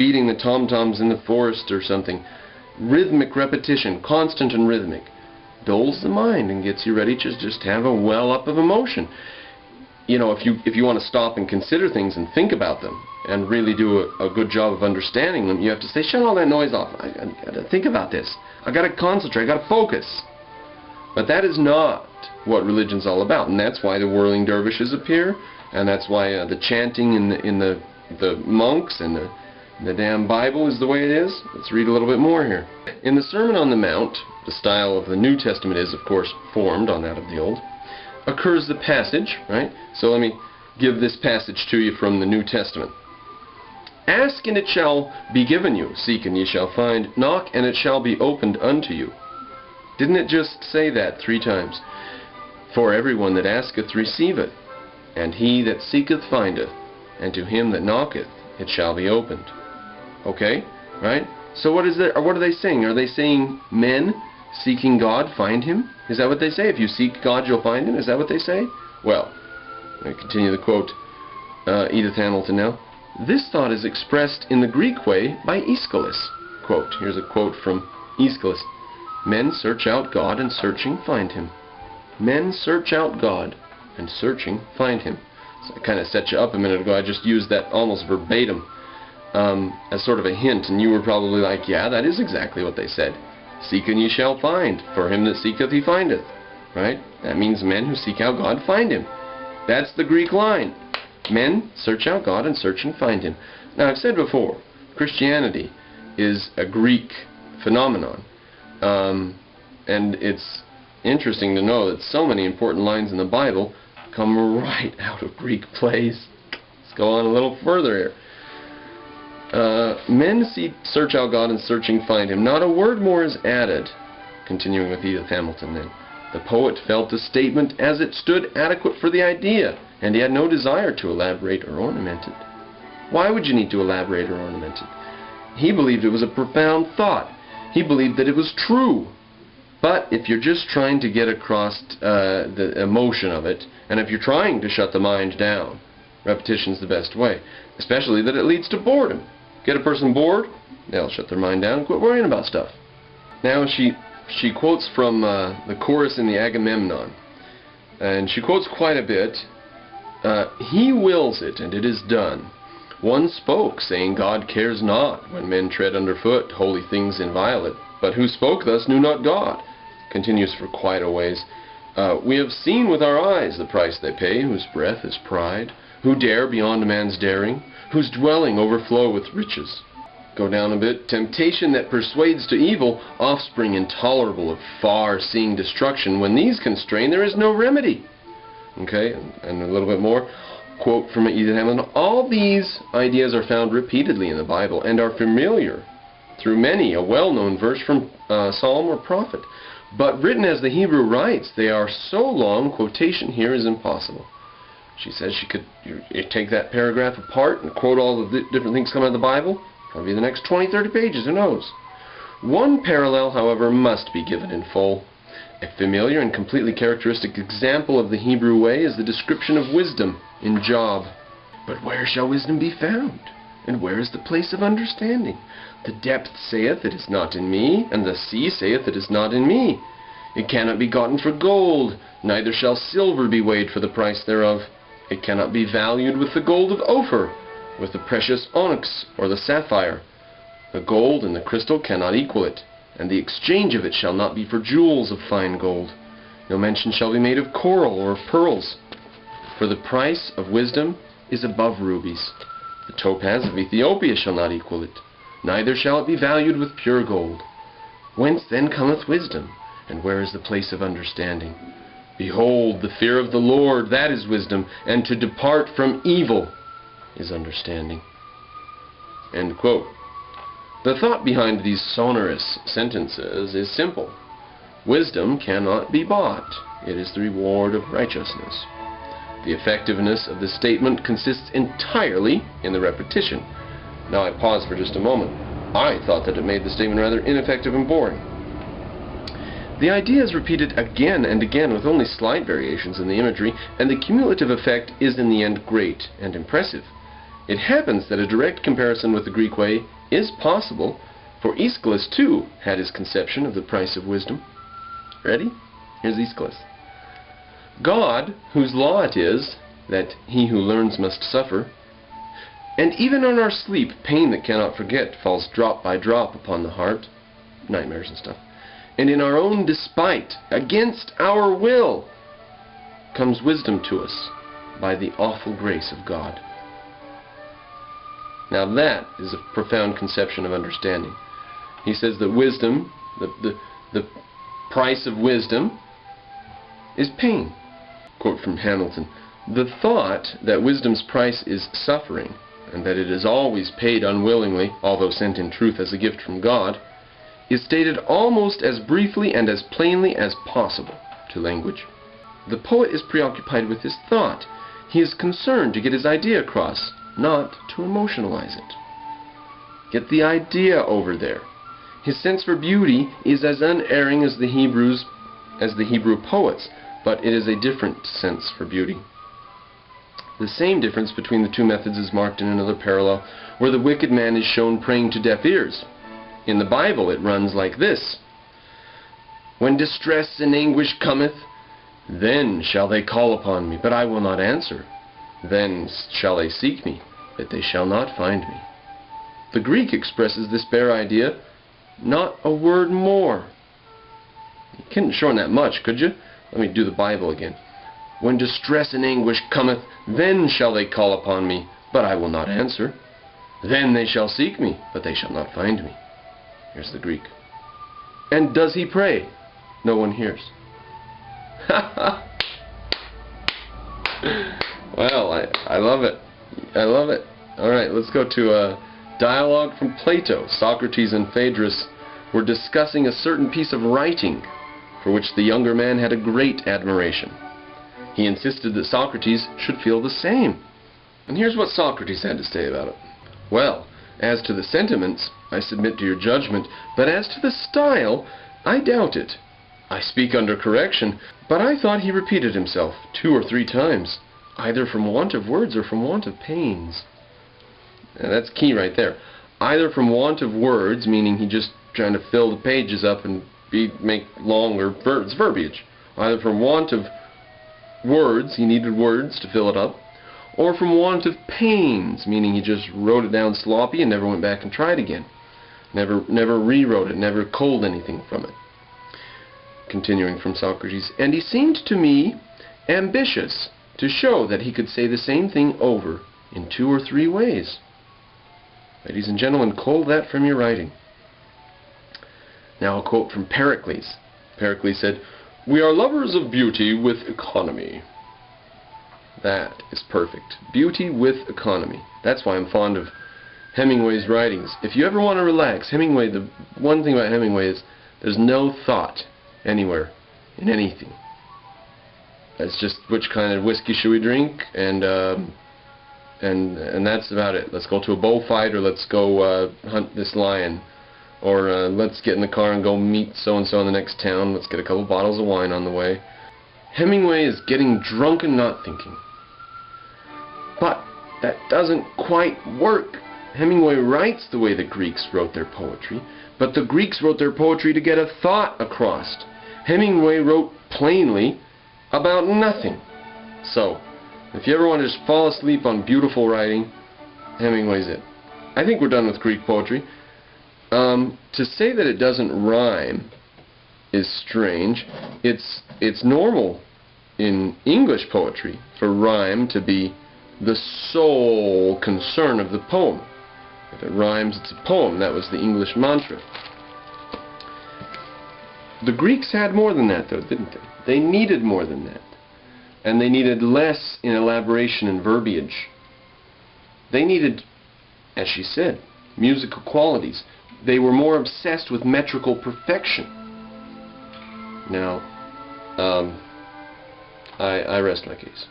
beating the tom-toms in the forest or something. Rhythmic repetition, constant and rhythmic, dulls the mind and gets you ready to just have a well-up of emotion. You know, if you want to stop and consider things and think about them and really do a good job of understanding them, you have to say, shut all that noise off. I got to think about this. I got to concentrate. I got to focus. But that is not what religion's all about, and that's why the whirling dervishes appear, and that's why the chanting in the monks and the damn Bible is the way it is. Let's read a little bit more here. In the Sermon on the Mount, the style of the New Testament is, of course, formed on that of the Old, occurs the passage, right? So let me give this passage to you from the New Testament. Ask and it shall be given you. Seek and ye shall find. Knock and it shall be opened unto you. Didn't it just say that 3 times? For everyone that asketh receiveth, and he that seeketh findeth, and to him that knocketh it shall be opened. Okay? Right? So what are they saying? Are they saying men seeking God find him? Is that what they say? If you seek God, you'll find him? Is that what they say? Well, I continue the quote, Edith Hamilton now. This thought is expressed in the Greek way by Aeschylus. Quote, here's a quote from Aeschylus. Men search out God and searching find him. Men search out God and searching find him. So I kind of set you up a minute ago. I just used that almost verbatim as sort of a hint, and you were probably like, yeah, that is exactly what they said. Seek and ye shall find. For him that seeketh he findeth. Right? That means men who seek out God find him. That's the Greek line. Men search out God and search and find him. Now, I've said before, Christianity is a Greek phenomenon. And it's interesting to know that so many important lines in the Bible come right out of Greek plays. Let's go on a little further here. Men search out God and searching find him. Not a word more is added. Continuing with Edith Hamilton then. The poet felt the statement as it stood adequate for the idea, and he had no desire to elaborate or ornament it. Why would you need to elaborate or ornament it? He believed it was a profound thought. He believed that it was true. But if you're just trying to get across the emotion of it, and if you're trying to shut the mind down, repetition's the best way. Especially that it leads to boredom. Get a person bored, they'll shut their mind down and quit worrying about stuff. Now she quotes from the chorus in the Agamemnon. And she quotes quite a bit. He wills it, and it is done. One spoke, saying, God cares not when men tread underfoot holy things inviolate. But who spoke thus knew not God. Continues for quite a ways. We have seen with our eyes the price they pay, whose breath is pride, who dare beyond a man's daring, whose dwelling overflow with riches. Go down a bit. Temptation that persuades to evil, offspring intolerable of far-seeing destruction. When these constrain, there is no remedy. Okay, and a little bit more. Quote from Edith Hamilton. All these ideas are found repeatedly in the Bible and are familiar through many a well-known verse from Psalm or prophet. But written as the Hebrew writes, they are so long, quotation here is impossible. She says she could take that paragraph apart and quote all the different things coming out of the Bible. Probably the next 20, 30 pages, who knows. One parallel, however, must be given in full. A familiar and completely characteristic example of the Hebrew way is the description of wisdom in Job. But where shall wisdom be found? And where is the place of understanding? The depth saith, it is not in me, and the sea saith, it is not in me. It cannot be gotten for gold, neither shall silver be weighed for the price thereof. It cannot be valued with the gold of Ophir, with the precious onyx or the sapphire. The gold and the crystal cannot equal it, and the exchange of it shall not be for jewels of fine gold. No mention shall be made of coral or of pearls. For the price of wisdom is above rubies. The topaz of Ethiopia shall not equal it, neither shall it be valued with pure gold. Whence then cometh wisdom, and where is the place of understanding? Behold, the fear of the Lord, that is wisdom, and to depart from evil is understanding. End quote. The thought behind these sonorous sentences is simple. Wisdom cannot be bought. It is the reward of righteousness. The effectiveness of the statement consists entirely in the repetition. Now I pause for just a moment. I thought that it made the statement rather ineffective and boring. The idea is repeated again and again with only slight variations in the imagery, and the cumulative effect is in the end great and impressive. It happens that a direct comparison with the Greek way is possible, for Aeschylus too had his conception of the price of wisdom. Ready? Here's Aeschylus. God, whose law it is that he who learns must suffer, and even on our sleep pain that cannot forget falls drop by drop upon the heart, nightmares and stuff, and in our own despite, against our will, comes wisdom to us by the awful grace of God. Now that is a profound conception of understanding. He says that wisdom, the price of wisdom, is pain. Quote from Hamilton, "The thought that wisdom's price is suffering, and that it is always paid unwillingly, although sent in truth as a gift from God, is stated almost as briefly and as plainly as possible to language. The poet is preoccupied with his thought. He is concerned to get his idea across, not to emotionalize it. Get the idea over there. His sense for beauty is as unerring as the Hebrew poets, but it is a different sense for beauty. The same difference between the two methods is marked in another parallel, where the wicked man is shown praying to deaf ears. In the Bible it runs like this: When distress and anguish cometh, then shall they call upon me, but I will not answer. Then shall they seek me, but they shall not find me. The Greek expresses this bare idea, not a word more. You couldn't shorten that much, could you? Let me do the Bible again. When distress and anguish cometh, then shall they call upon me, but I will not answer. Then they shall seek me, but they shall not find me. Here's the Greek. And does he pray? No one hears. Well, I love it. I love it. Alright, let's go to a dialogue from Plato. Socrates and Phaedrus were discussing a certain piece of writing for which the younger man had a great admiration. He insisted that Socrates should feel the same. And here's what Socrates had to say about it. Well, as to the sentiments, I submit to your judgment, but as to the style, I doubt it. I speak under correction, but I thought he repeated himself 2 or 3 times, either from want of words or from want of pains. Now that's key right there. Either from want of words, meaning he just trying to fill the pages up and make longer verbiage. Either from want of words, he needed words to fill it up, or from want of pains, meaning he just wrote it down sloppy and never went back and tried again. Never rewrote it, never culled anything from it. Continuing from Socrates, and he seemed to me ambitious to show that he could say the same thing over in 2 or 3 ways. Ladies and gentlemen, cull that from your writing. Now a quote from Pericles. Pericles said, "We are lovers of beauty with economy." That is perfect. Beauty with economy. That's why I'm fond of Hemingway's writings. If you ever want to relax, Hemingway, the one thing about Hemingway is there's no thought anywhere in anything. It's just which kind of whiskey should we drink, and that's about it. Let's go to a bullfight, or let's go hunt this lion, or let's get in the car and go meet so-and-so in the next town. Let's get a couple bottles of wine on the way. Hemingway is getting drunk and not thinking. But that doesn't quite work. Hemingway writes the way the Greeks wrote their poetry, but the Greeks wrote their poetry to get a thought across. Hemingway wrote plainly about nothing. So, if you ever want to just fall asleep on beautiful writing, Hemingway's it. I think we're done with Greek poetry. To say that it doesn't rhyme is strange. It's normal in English poetry for rhyme to be the sole concern of the poem. If it rhymes, it's a poem. That was the English mantra. The Greeks had more than that, though, didn't they? They needed more than that. And they needed less in elaboration and verbiage. They needed, as she said, musical qualities. They were more obsessed with metrical perfection. Now, I rest my case.